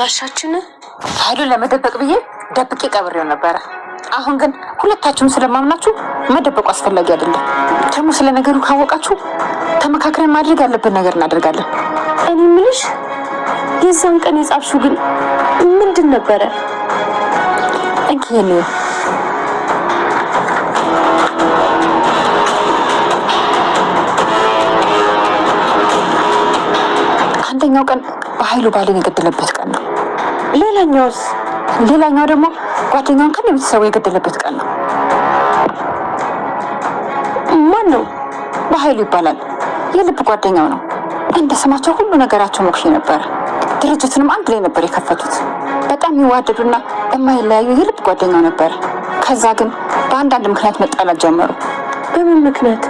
ጋሻችን ኃይሉ ለመደበቅ ብዬ ደብቄ ቀብሬው ነበረ። አሁን ግን ሁለታችሁም ስለማምናችሁ መደበቁ አስፈላጊ አይደለም። ደግሞ ስለ ነገሩ ካወቃችሁ ተመካክረን ማድረግ ያለብን ነገር እናደርጋለን። እኔ ምልሽ የዛን ቀን የጻፍሽው ግን ምንድን ነበረ? እንኪየኔ አንደኛው ቀን በኃይሉ ባሌን የገደለበት ቀን ነው። ሌላኛው ደግሞ ጓደኛውን ከነ ቤተሰቡ የገደለበት ቀን ነው። ማን ነው? በኃይሉ ይባላል። የልብ ጓደኛው ነው። እንደ ስማቸው ሁሉ ነገራቸው ሞክሼ ነበረ። ድርጅቱንም አንድ ላይ ነበር የከፈቱት። በጣም የሚዋደዱና የማይለያዩ የልብ ጓደኛው ነበር። ከዛ ግን በአንዳንድ ምክንያት መጣላት ጀመሩ። በምን ምክንያት?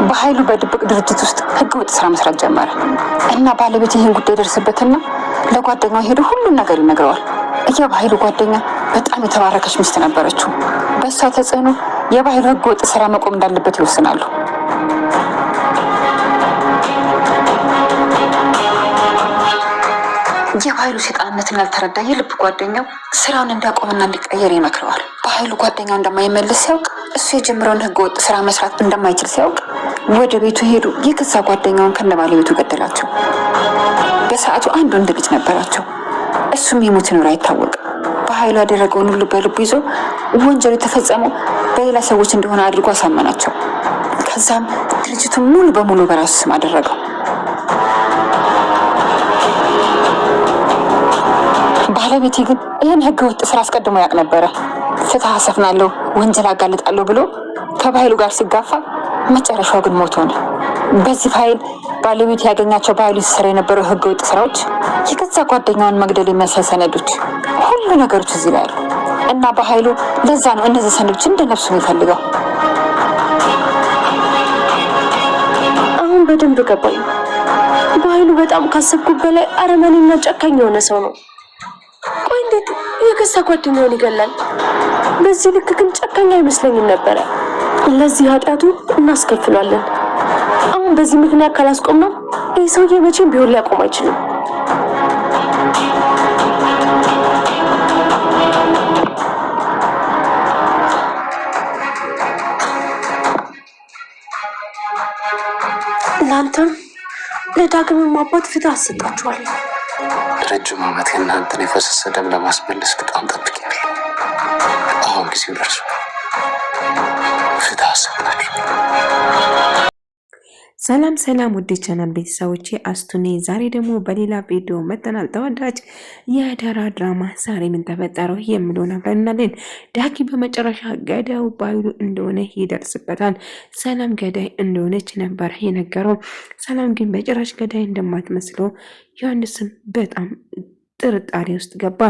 በኃይሉ በድብቅ ድርጅት ውስጥ ህገወጥ ስራ መስራት ጀመረ እና ባለቤት ይህን ጉዳይ ደርስበትና ለጓደኛው ሄዶ ሁሉን ነገር ይነግረዋል። የበኃይሉ ጓደኛ በጣም የተባረከች ሚስት ነበረችው። በእሷ ተጽዕኖ የበኃይሉ ህገወጥ ስራ መቆም እንዳለበት ይወስናሉ። የበኃይሉ ሴጣንነትን ያልተረዳ የልብ ጓደኛው ስራውን እንዲያቆምና እንዲቀየር ይመክረዋል። በኃይሉ ጓደኛው እንደማይመልስ ሲያውቅ፣ እሱ የጀመረውን ህገወጥ ስራ መስራት እንደማይችል ሲያውቅ ወደ ቤቱ ሄዱ። የገዛ ጓደኛውን ከነ ባለቤቱ ገደላቸው። በሰዓቱ አንድ ወንድ ልጅ ነበራቸው። እሱም የሞት ኑሮ አይታወቅም። በኃይሉ ያደረገውን ሁሉ በልቡ ይዞ ወንጀሉ የተፈጸመው በሌላ ሰዎች እንደሆነ አድርጎ አሳመናቸው። ከዛም ድርጅቱን ሙሉ በሙሉ በራሱ ስም አደረገው። ባለቤቴ ግን ይህን ህገወጥ ስራ አስቀድሞ ያውቅ ነበረ። ፍትህ አሰፍናለሁ፣ ወንጀል አጋልጣለሁ ብሎ ከበኃይሉ ጋር ሲጋፋ መጨረሻው ግን ሞት ሆነ። በዚህ ፋይል ባለቤት ያገኛቸው በኃይሉ ሲሰራ የነበረው ህገወጥ ስራዎች፣ የገዛ ጓደኛውን መግደል የሚያሳይ ሰነዶች፣ ሁሉ ነገሮች እዚህ ላይ አሉ እና በኃይሉ ለዛ ነው እነዚህ ሰነዶች እንደነፍሱ የሚፈልገው። አሁን በደንብ ገባኝ። በኃይሉ በጣም ካሰብኩት በላይ አረመኔና ጨካኝ የሆነ ሰው ነው። ቆይ እንዴት የገዛ ጓደኛውን ይገላል? በዚህ ልክ ግን ጨካኝ አይመስለኝም ነበረ። ለዚህ ኃጢአቱ እናስከፍሏለን። አሁን በዚህ ምክንያት ካላስቆም ነው ይህ ሰውዬ መቼም ቢሆን ሊያቆም አይችልም። እናንተም ለዳግምም አባት ፍትህ አሰጣችኋለሁ። ረጅም ዓመት የእናንተን የፈሰሰ ደም ለማስመለስ በጣም ጠብቄያለሁ። አሁን ጊዜው ደርሷል። ፍትህ አሰጣችሁ። ሰላም ውድ ቻናል ቤተሰቦቼ አስቱኔ ዛሬ ደግሞ በሌላ ቪዲዮ መጥተናል። ተወዳጅ የአደራ ድራማ ዛሬ ምን ተፈጠረው የሚለውን አብረን እናያለን። ዳጊ በመጨረሻ ገዳዩ በኃይሉ እንደሆነ ይደርስበታል። ሰላም ገዳይ እንደሆነች ነበር የነገረው። ሰላም ግን በጭራሽ ገዳይ እንደማትመስለው ዮሐንስም በጣም ጥርጣሬ ውስጥ ገባ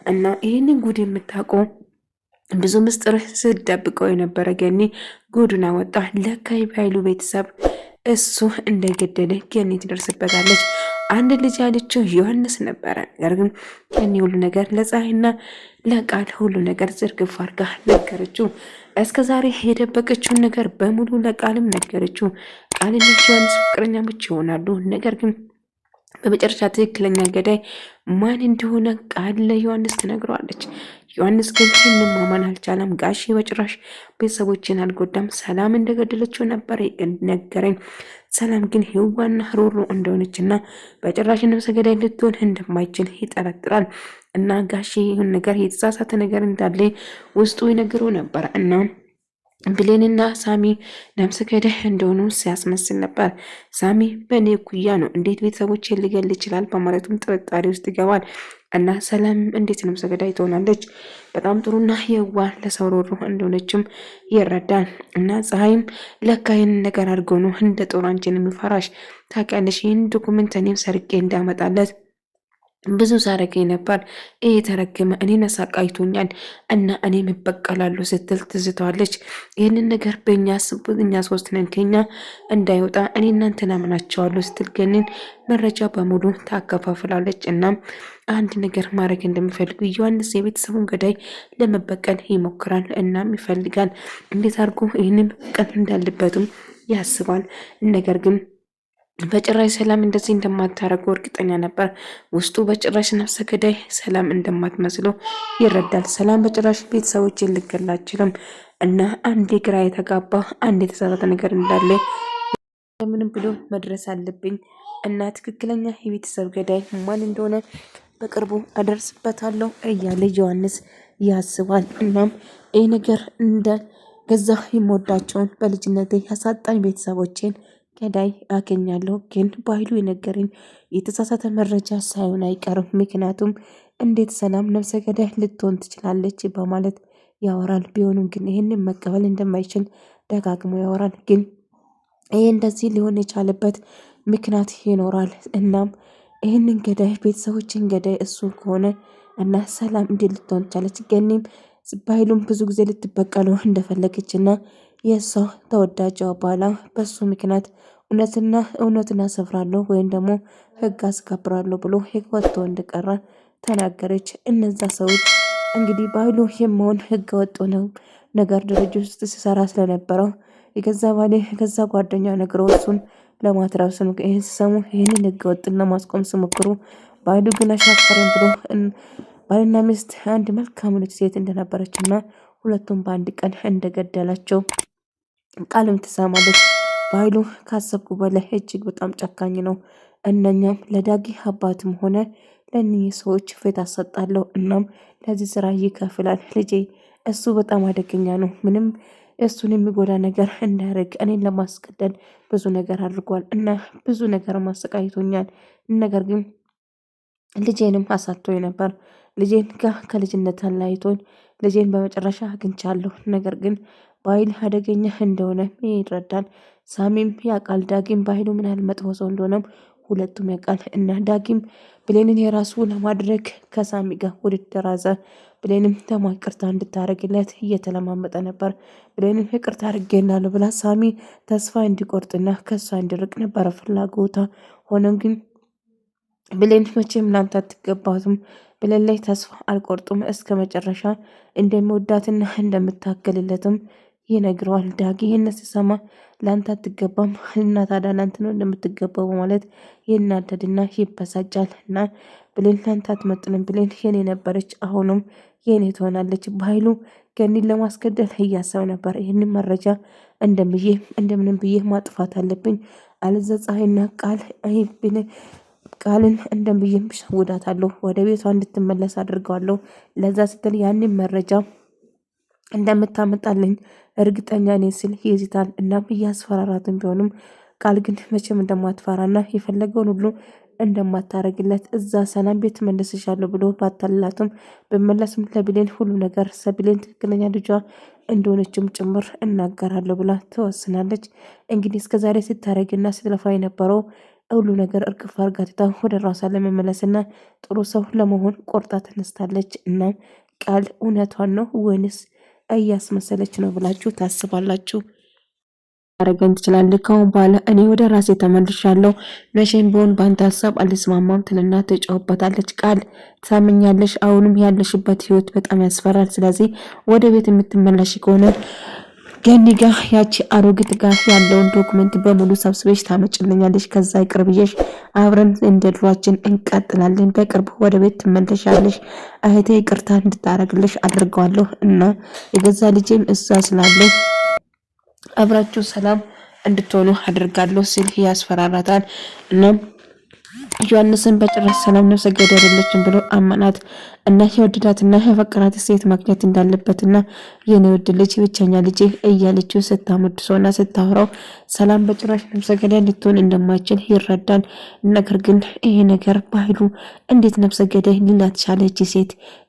እና ይህንን ጉድ የምታውቀው ብዙ ምስጢር ስደብቀው የነበረ ገኒ ጉዱን አወጣ። ለካ በኃይሉ ቤተሰብ እሱ እንደገደለ ገኒ ትደርስበታለች። አንድ ልጅ ያለችው ዮሐንስ ነበረ። ነገር ግን ገኒ ሁሉ ነገር ለፀሐይና ለቃል ሁሉ ነገር ዝርግፍ አድርጋ ነገረችው። እስከ ዛሬ የደበቀችውን ነገር በሙሉ ለቃልም ነገረችው። ቃልና ዮሐንስ ፍቅረኛሞች ይሆናሉ። ነገር ግን በመጨረሻ ትክክለኛ ገዳይ ማን እንደሆነ ቃል ለዮሐንስ ትነግረዋለች። ዮሐንስ ግን ይህንን ማመን አልቻለም። ጋሼ በጭራሽ ቤተሰቦችን አልጎዳም፣ ሰላም እንደገደለችው ነበር ነገረኝ። ሰላም ግን ህዋና ሮሮ እንደሆነችና በጭራሽ ነፍሰ ገዳይ ልትሆን እንደማይችል ይጠረጥራል እና ጋሼ ይህን ነገር የተሳሳተ ነገር እንዳለ ውስጡ ይነግረው ነበር እና ብሌንና ሳሚ ነፍሰ ገዳይ እንደሆኑ ሲያስመስል ነበር። ሳሚ በእኔ እኩያ ነው፣ እንዴት ቤተሰቦችን ሊገል ይችላል? በማለቱም ጥርጣሬ ውስጥ ይገባል እና ሰላም እንዴት ነፍሰ ገዳይ ትሆናለች? በጣም ጥሩና የዋ ለሰው ሮሮ እንደሆነችም ይረዳል እና ፀሐይም ለካ ይህን ነገር አድርጎ ነው እንደ ጦር አንቺን የሚፈራሽ። ታውቂያለሽ ይህን ዶኩመንት እኔም ሰርቄ እንዳመጣለት ብዙ ሳረገኝ ነበር። ይሄ ተረገመ እኔን አሳቃይቶኛል እና እኔ እበቀላለሁ ስትል ትዝተዋለች። ይህንን ነገር በእኛ ስቡት እኛ ሶስት ነን ከኛ እንዳይወጣ እኔ እናንተን አምናቸዋለሁ ስትል ገኒን መረጃ በሙሉ ታከፋፍላለች። እናም አንድ ነገር ማድረግ እንደሚፈልጉ ዮሐንስ የቤተሰቡን ገዳይ ለመበቀል ይሞክራል። እናም ይፈልጋል እንዴት አድርጎ ይህንን መበቀል እንዳለበትም ያስባል። ነገር ግን በጭራሽ ሰላም እንደዚህ እንደማታደርገው እርግጠኛ ነበር። ውስጡ በጭራሽ ነፍሰ ገዳይ ሰላም እንደማትመስለው ይረዳል። ሰላም በጭራሽ ቤተሰቦችን ልገላ አልችልም እና አንድ ግራ የተጋባ አንድ የተሳሳተ ነገር እንዳለ ምንም ብሎ መድረስ አለብኝ እና ትክክለኛ የቤተሰብ ገዳይ ማን እንደሆነ በቅርቡ አደርስበታለሁ እያለ ዮሐንስ ያስባል። እናም ይህ ነገር እንደ ገዛ የምወዳቸውን በልጅነቴ ያሳጣኝ ቤተሰቦቼን ገዳይ አገኛለሁ፣ ግን በኃይሉ የነገረኝ የተሳሳተ መረጃ ሳይሆን አይቀርም። ምክንያቱም እንዴት ሰላም ነፍሰ ገዳይ ልትሆን ትችላለች በማለት ያወራል። ቢሆንም ግን ይህንን መቀበል እንደማይችል ደጋግሞ ያወራል። ግን ይህ እንደዚህ ሊሆን የቻለበት ምክንያት ይኖራል። እናም ይህንን ገዳይ ቤተሰቦችን ገዳይ እሱ ከሆነ እና ሰላም እንዴት ልትሆን ቻለች? ገኒም በኃይሉም ብዙ ጊዜ ልትበቀለው እንደፈለገች እና የእሷ ተወዳጇ ባላ በሱ ምክንያት እውነትን አሰፍራለሁ ወይም ደግሞ ህግ አስከብራለሁ ብሎ ወጥቶ እንደቀረ ተናገረች። እነዛ ሰዎች እንግዲህ በኃይሉ የመሆን ህገ ወጥ ነው ነገር ድርጅት ውስጥ ሲሰራ ስለነበረው የገዛ ባሌ የገዛ ጓደኛ ነግረው እሱን ለማትረፍ ሲሰሙ ይህንን ህገ ወጥን ለማስቆም ሲሞክሩ በኃይሉ ግን አሻፈረን ብሎ ባልና ሚስት አንድ መልካም ሴት እንደነበረች እና ሁለቱም በአንድ ቀን እንደገደላቸው ቃልም ትሰማለች። በኃይሉ ካሰብኩ በላይ እጅግ በጣም ጨካኝ ነው። እነኛም ለዳጊ አባትም ሆነ ለእኒህ ሰዎች ፊት አሰጣለሁ። እናም ለዚህ ስራ ይከፍላል። ልጄ እሱ በጣም አደገኛ ነው። ምንም እሱን የሚጎዳ ነገር እንዳያደርግ እኔን ለማስገደል ብዙ ነገር አድርጓል እና ብዙ ነገር ማሰቃይቶኛል። ነገር ግን ልጄንም አሳቶኝ ነበር። ልጄን ጋር ከልጅነት አለያይቶኝ ልጄን በመጨረሻ አግኝቻለሁ። ነገር ግን በኃይል አደገኛ እንደሆነ ይረዳል። ሳሚም ያውቃል። ዳጊም በኃይሉ ምን ያህል መጥፎ ሰው እንደሆነም ሁለቱም ያውቃል። እና ዳጊም ብሌንን የራሱ ለማድረግ ከሳሚ ጋር ውድድር አዘ። ብሌንም ተማ ይቅርታ እንድታደርግለት እየተለማመጠ ነበር። ብሌንም ይቅርታ አድርጌላለሁ ብላ ሳሚ ተስፋ እንዲቆርጥና ከሷ እንዲርቅ ነበረ ፍላጎታ። ሆኖም ግን ብሌን መቼም ላንተ አትገባትም፣ ብሌን ላይ ተስፋ አልቆርጡም፣ እስከ መጨረሻ እንደሚወዳትና እንደምታገልለትም ይነግረዋል። ዳጊ ይህን ሲሰማ ላንተ አትገባም እና ታዲያ ላንተ ነው እንደምትገባው በማለት ይናደድና ይበሳጫል። እና ብሌን ላንተ አትመጥንም፣ ብሌን የኔ ነበረች፣ አሁንም የኔ ትሆናለች። በኃይሉ ገኒን ለማስገደል እያሰብ ነበር። ይህንን መረጃ እንደምንም ብዬ ማጥፋት አለብኝ፣ አለዛ ፀሐይና ቃልን እንደምብዬም ሸውዳታለሁ፣ ወደ ቤቷ እንድትመለስ አድርገዋለሁ። ለዛ ስትል ያንን መረጃ እንደምታመጣልኝ እርግጠኛ ነኝ ሲል ይይዝታል። እናም እያስፈራራትን ቢሆንም ቃል ግን መቼም እንደማትፈራና የፈለገውን ሁሉ እንደማታረግለት እዛ ሰላም ቤት መልስሻለሁ ብሎ ባታላትም በመለስም ለብሌን ሁሉ ነገር ሰብሌን ትክክለኛ ልጇ እንደሆነችም ጭምር እናገራለሁ ብላ ትወስናለች። እንግዲህ እስከዛሬ ስታረግና ስትለፋ የነበረው ሁሉ ነገር እርግፍ አርጋ ትታ ወደ ራሷ ለመመለስና ጥሩ ሰው ለመሆን ቆርጣ ተነስታለች። እና ቃል እውነቷን ነው ወይንስ እያስመሰለች ነው ብላችሁ ታስባላችሁ? አረገን ትችላለህ። ካሁን በኋላ እኔ ወደ ራሴ ተመልሻለሁ፣ መቼም ቢሆን በአንተ ሀሳብ አልስማማም ትልና ትጫወበታለች። ቃል ትሳምኛለሽ? አሁንም ያለሽበት ህይወት በጣም ያስፈራል። ስለዚህ ወደ ቤት የምትመለሽ ከሆነ ገኒ ጋር ያቺ አሮጊት ጋር ያለውን ዶክመንት በሙሉ ሰብስበሽ ታመጭልኛለሽ። ከዛ ይቅርብዬሽ አብረን እንደ ድሯችን እንቀጥላለን። በቅርቡ ወደ ቤት ትመለሻለሽ። እህቴ ይቅርታ እንድታረግልሽ አድርገዋለሁ እና የገዛ ልጄም እዛ ስላለ አብራችሁ ሰላም እንድትሆኑ አድርጋለሁ ሲል ያስፈራራታል። እናም ዮሐንስን በጭራሽ ሰላም ነፍሰ ገዳይ አይደለችም ብሎ አመናት እና የወደዳትና የፈቀራት ሴት ማግኘት እንዳለበትና የኔ ውድ ልጅ ብቸኛ ልጅ እያለችው ስታመድሶና ስታወራው ሰላም በጭራሽ ነፍሰ ገዳይ ልትሆን እንደማይችል ይረዳል። ነገር ግን ይሄ ነገር በኃይሉ እንዴት ነፍሰ ገዳይ ሊላት ቻለ?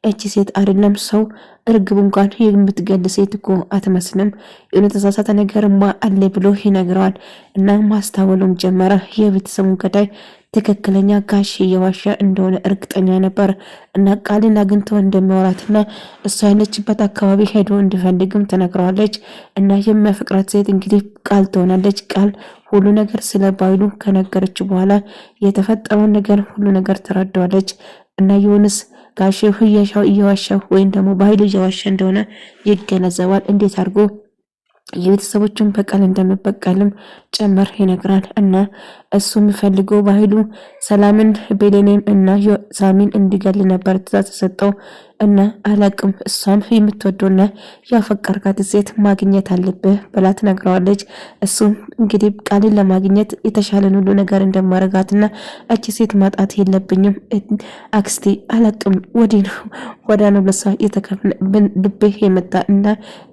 እቺ ሴት አይደለም ሰው እርግብ እንኳን የምትገል ሴት እኮ አትመስልም፣ የሆነ ተሳሳተ ነገርማ አለ ብሎ ይነግረዋል። እና ማስታወሉም ጀመረ። የቤተሰቡን ገዳይ ትክክለኛ ጋሽ እየዋሸ እንደሆነ እርግጠኛ ነበር እና ቃልን አግኝተው እንደሚያወራትና እሷ ያለችበት አካባቢ ሄዶ እንዲፈልግም ተነግረዋለች። እና የሚያፈቅራት ሴት እንግዲህ ቃል ትሆናለች። ቃል ሁሉ ነገር ስለ በኃይሉ ከነገረች በኋላ የተፈጠረውን ነገር ሁሉ ነገር ትረዳዋለች። እና ዮሐንስ ጋሽ እየዋሸ ወይም ደግሞ በኃይሉ እየዋሸ እንደሆነ ይገነዘባል። እንዴት አድርጎ የቤተሰቦቹን በቀል እንደምበቀልም ጭምር ይነግራል። እና እሱ የሚፈልገው በኃይሉ ሰላምን ቤሌኔም እና ሳሚን እንዲገል ነበር ትእዛዝ ተሰጠው። እና አላቅም እሷም የምትወደውና ያፈቀርካት ሴት ማግኘት አለብህ ብላ ትነግረዋለች። እሱም እንግዲህ ቃልን ለማግኘት የተሻለን ሁሉ ነገር እንደማረጋትና እቺ ሴት ማጣት የለብኝም አክስቴ አላቅም ወዳ ነው ለሷ የተከፈለ ልቤ የመጣ እና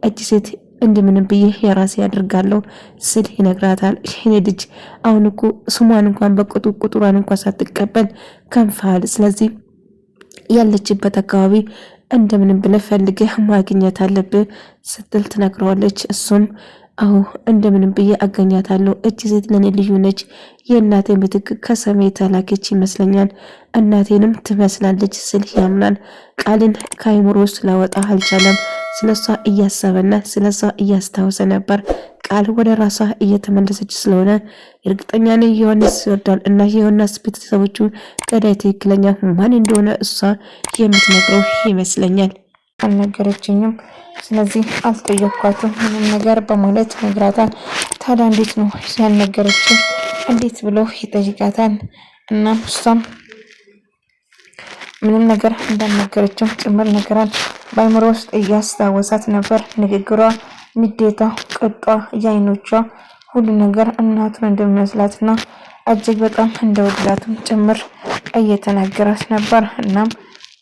እቺ ሴት እንደምንም ብዬ የራሴ ያድርጋለሁ ስል ይነግራታል። እኔ ልጅ አሁን እኮ ስሟን እንኳን ቁጥሯን እንኳን ሳትቀበል ከንፋል። ስለዚህ ያለችበት አካባቢ እንደምንም ብለህ ፈልገህ ማግኘት አለብህ ስትል ትነግረዋለች። እሱም አዎ እንደምንም ብዬ አገኛታለሁ። እቺ ሴት ለኔ ልዩ ነች። የእናቴ ምትክ ከሰማይ ተላከች ይመስለኛል። እናቴንም ትመስላለች ስል ያምናል። ቃልን ከአይምሮ ስላወጣ አልቻለም። ስለሷ እያሰበና ስለሷ እያስታወሰ ነበር። ቃል ወደ ራሷ እየተመለሰች ስለሆነ እርግጠኛ ነኝ ዮሐንስ ይወዳል እና የዮሐንስ ቤተሰቦቹ ገዳይ ትክክለኛ ማን እንደሆነ እሷ የምትነግረው ይመስለኛል። አልነገረችኝም፣ ስለዚህ አልጠየኳትም ምንም ነገር በማለት ነግራታል። ታዲያ እንዴት ነው ያልነገረችኝ እንዴት ብሎ ይጠይቃታል። እናም እሷም ምንም ነገር እንዳልነገረችው ጭምር ነገራል። በአይምሮ ውስጥ እያስታወሳት ነበር። ንግግሯ፣ ንዴቷ፣ ቅጧ፣ የአይኖቿ ሁሉ ነገር እናቱን እንደሚመስላትና እጅግ በጣም እንደወደዳትም ጭምር እየተናገራት ነበር። እናም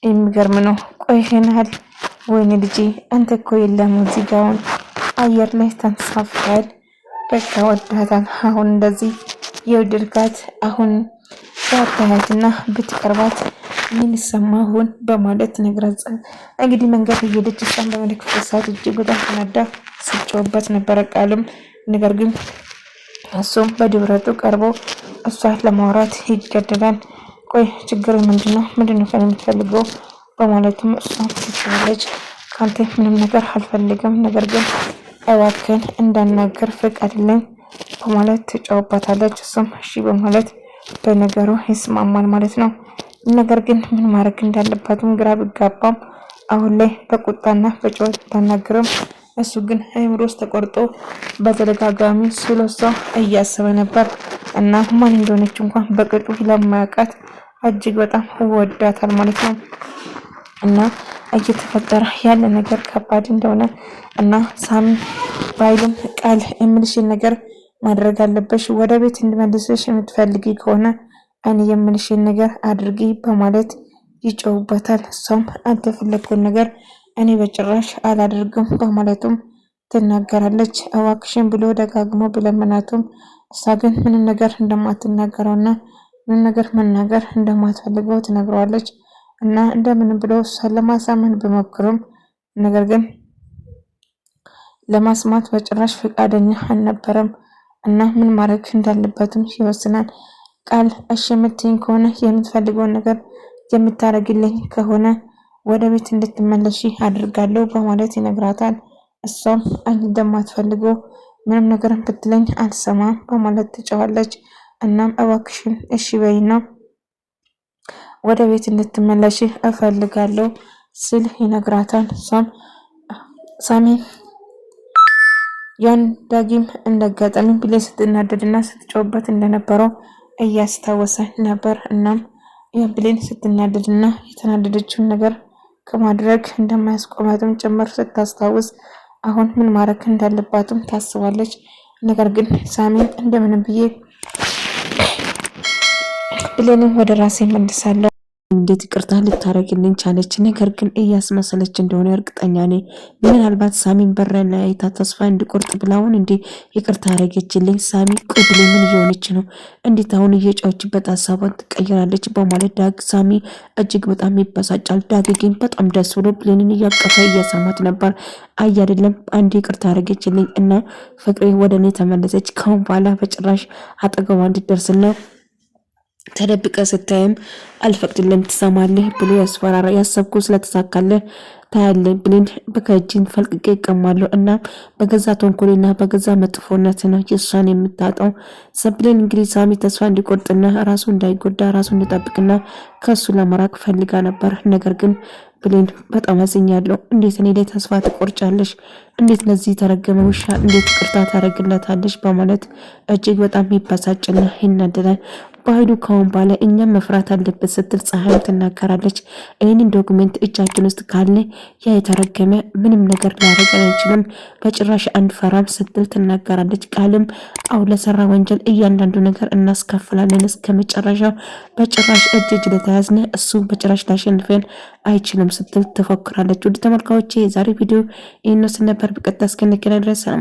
የሚገርም ነው። ቆይሽን ያህል ወይኔ ልጄ አንተ እኮ የለም ሙዚቃውን አየር ላይ ተንሳፍቷል። በቃ ወዳታል። አሁን እንደዚህ የወደድካት አሁን ባታያትና ብትቀርባት ምን ይሰማሁን በማለት ነግራት እንግዲህ መንገድ እየሄደች እሷን በመለክት ሰዓት እጅግ በጣም ተናዳ ስጮህበት ነበረ ቃልም። ነገር ግን እሱም በድብረቱ ቀርቦ እሷን ለማውራት ይገደዳል። ቆይ ችግር ምንድነው ከኔ የምትፈልገው በማለትም እሷም ትችላለች። ካንተ ምንም ነገር አልፈልግም፣ ነገር ግን እባክህን እንዳናገር ፍቀድልኝ በማለት ትጫወባታለች። እሱም እሺ በማለት በነገሩ ይስማማል ማለት ነው። ነገር ግን ምን ማድረግ እንዳለባትም ግራ ቢጋባም አሁን ላይ በቁጣና በጩኸት ታናግርም። እሱ ግን አይምሮ ውስጥ ተቆርጦ በተደጋጋሚ ስለሷ እያሰበ ነበር እና ማን እንደሆነች እንኳን በቅጡ ለማያውቃት እጅግ በጣም ወዳታል ማለት ነው። እና እየተፈጠረ ያለ ነገር ከባድ እንደሆነ እና ሳሚ ባይልም ቃል የምልሽን ነገር ማድረግ አለበሽ፣ ወደ ቤት እንድመልስሽ የምትፈልጊ ከሆነ እኔ የምልሽን ነገር አድርጊ በማለት ይጮውበታል። እሷም አንተ የፈለግከውን ነገር እኔ በጭራሽ አላደርግም በማለቱም ትናገራለች። እባክሽን ብሎ ደጋግሞ ብለምናቱም እሷ ግን ምንም ነገር እንደማትናገረውና ምንም ነገር መናገር እንደማትፈልገው ትነግረዋለች። እና እንደምንም ብሎ እሷን ለማሳመን ቢሞክሩም ነገር ግን ለማስማት በጭራሽ ፈቃደኛ አልነበረም። እና ምን ማድረግ እንዳለበትም ይወስናል። ቃል እሺ የምትይኝ ከሆነ የምትፈልገውን ነገር የምታረግልኝ ከሆነ ወደ ቤት እንድትመለሺ አድርጋለሁ በማለት ይነግራታል። እሷም እንደማትፈልገው ምንም ነገር ብትለኝ አልሰማም በማለት ትጨዋለች። እናም እባክሽን እሺ በይና ወደ ቤት እንድትመለሺ እፈልጋለሁ ስል ይነግራታል። እሷም ሳሚ ያን ዳጊም እንደጋጣሚ ብሌ ስትናደድና ስትጮህበት እንደነበረው እያስታወሰ ነበር። እናም ብሌን ስትናደድና የተናደደችውን ነገር ከማድረግ እንደማያስቆማትም ጭምር ስታስታውስ አሁን ምን ማድረግ እንዳለባትም ታስባለች። ነገር ግን ሳሚን እንደምንም ብዬ ብሌንን ወደ ራሴ መልሳለሁ እንዴት ይቅርታ ልታረግልኝ ቻለች? ነገር ግን እያስመሰለች እንደሆነ እርግጠኛ ነኝ። ምናልባት ሳሚን በር ላይ አይታ ተስፋ እንዲቆርጥ ብላውን እንዴ ይቅርታ አረገችልኝ። ሳሚ ቆይ ብሌን ምን እየሆነች ነው? እንዴት አሁን እየጫወችበት ሀሳቧን ትቀይራለች? በማለት ዳግ ሳሚ እጅግ በጣም ይበሳጫል። ዳግ ግን በጣም ደስ ብሎ ብሌንን እያቀፈ እያሰማት ነበር። አይ አይደለም አንዴ ይቅርታ አረገችልኝ እና ፍቅሬ ወደ እኔ ተመለሰች። ካሁን በኋላ በጭራሽ አጠገቧ እንድትደርስና ተደብቀ ስታይም አልፈቅድልም ትሰማለህ ብሎ ያስፈራራ። ያሰብኩ ስለተሳካለህ ታያለህ ብሌን በከጅን ፈልቅቄ ይቀማለሁ እና በገዛ ተንኮልና በገዛ መጥፎነት ነው የሷን የምታጣው። ሰብሌን እንግዲህ ሳሚ ተስፋ እንዲቆርጥና ራሱ እንዳይጎዳ ራሱ እንዲጠብቅና ከሱ ለመራቅ ፈልጋ ነበር። ነገር ግን ብሌን በጣም አዝኛለሁ። እንዴት እኔ ላይ ተስፋ ትቆርጫለሽ? እንዴት ለዚህ ተረገመ ውሻ እንዴት ይቅርታ ታደርግለታለሽ? በማለት እጅግ በጣም ይበሳጭና ይናደዳል። በኃይሉ ካሁን በኋላ እኛም መፍራት አለበት ስትል ፀሐይ ትናገራለች። ይህንን ዶክመንት እጃችን ውስጥ ካለ ያ የተረገመ ምንም ነገር ሊያደርግ አይችልም፣ በጭራሽ አንፈራም ስትል ትናገራለች። ቃልም አው ለሰራ ወንጀል እያንዳንዱ ነገር እናስከፍላለን እስከ መጨረሻው፣ በጭራሽ እጅ ለተያዝነ እሱ በጭራሽ ላሸንፈን አይችልም ስትል ትፎክራለች። ውድ ተመልካዮቼ የዛሬ ቪዲዮ ይህን ነበር። በቀጥታ እስክንገናኝ ድረስ ሰላም